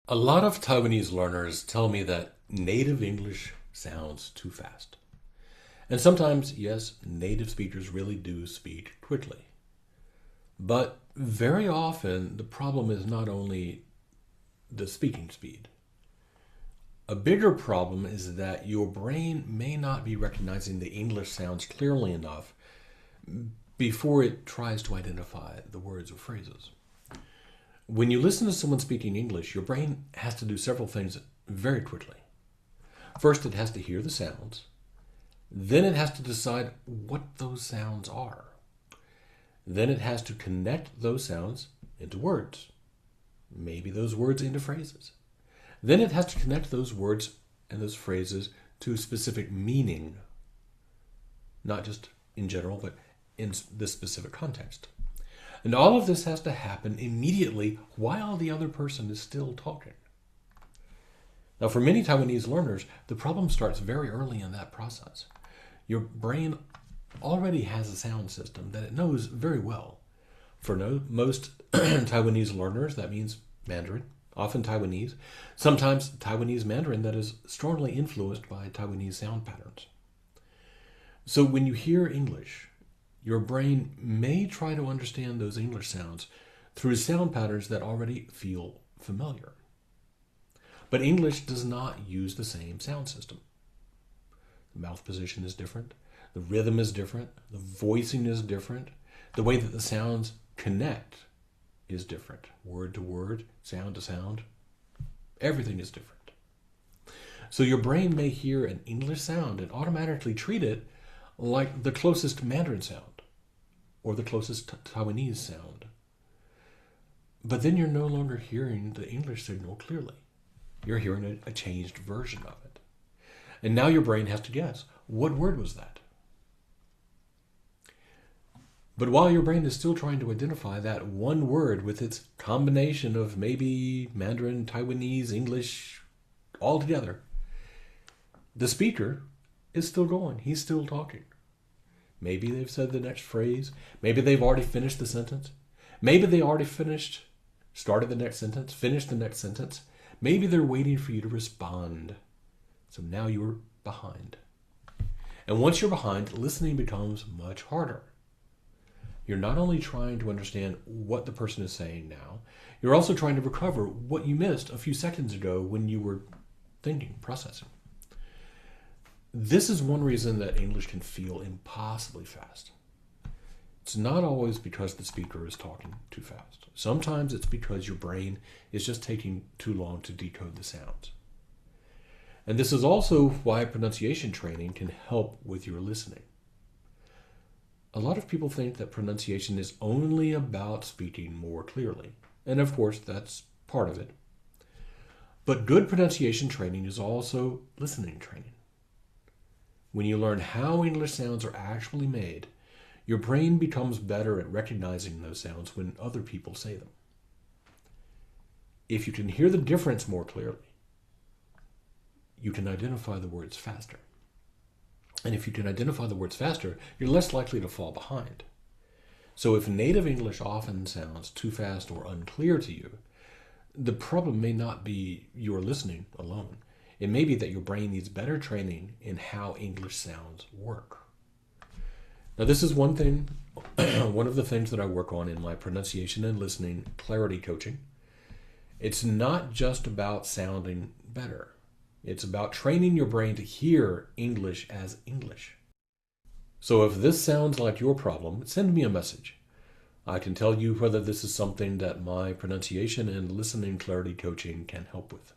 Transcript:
A lot of Taiwanese learners tell me that native English sounds too fast. And sometimes, yes, native speakers really do speak quickly. But very often, the problem is not only the speaking speed. A bigger problem is that your brain may not be recognizing the English sounds clearly enough before it tries to identify the words or phrases. When you listen to someone speaking English, your brain has to do several things very quickly. First, it has to hear the sounds. Then it has to decide what those sounds are. Then it has to connect those sounds into words. Maybe those words into phrases. Then it has to connect those words and those phrases to a specific meaning. Not just in general, but in this specific context. And all of this has to happen immediately while the other person is still talking. Now, for many Taiwanese learners, the problem starts very early in that process. Your brain already has a sound system that it knows very well. For most Taiwanese learners, that means Mandarin, often Taiwanese, sometimes Taiwanese Mandarin that is strongly influenced by Taiwanese sound patterns. So when you hear English, your brain may try to understand those English sounds through sound patterns that already feel familiar. But English does not use the same sound system. The mouth position is different. The rhythm is different. The voicing is different. The way that the sounds connect is different. Word to word, sound to sound. Everything is different. So your brain may hear an English sound and automatically treat it like the closest Mandarin sound or the closest Taiwanese sound. But then you're no longer hearing the English signal clearly. You're hearing a changed version of it. And now your brain has to guess, what word was that? But while your brain is still trying to identify that one word with its combination of maybe Mandarin, Taiwanese, English, all together, the speaker is still going. He's still talking. Maybe they've said the next phrase. Maybe they've already finished the sentence. Maybe they already started the next sentence, finished the next sentence. Maybe they're waiting for you to respond. So now you're behind. And once you're behind, listening becomes much harder. You're not only trying to understand what the person is saying now, you're also trying to recover what you missed a few seconds ago when you were thinking, processing. This is one reason that English can feel impossibly fast. It's not always because the speaker is talking too fast. Sometimes it's because your brain is just taking too long to decode the sounds. And this is also why pronunciation training can help with your listening. A lot of people think that pronunciation is only about speaking more clearly. And of course, that's part of it. But good pronunciation training is also listening training. When you learn how English sounds are actually made, your brain becomes better at recognizing those sounds when other people say them. If you can hear the difference more clearly, you can identify the words faster. And if you can identify the words faster, you're less likely to fall behind. So if native English often sounds too fast or unclear to you, the problem may not be your listening alone. It may be that your brain needs better training in how English sounds work. Now, this is one of the things that I work on in my pronunciation and listening clarity coaching. It's not just about sounding better. It's about training your brain to hear English as English. So if this sounds like your problem, send me a message. I can tell you whether this is something that my pronunciation and listening clarity coaching can help with.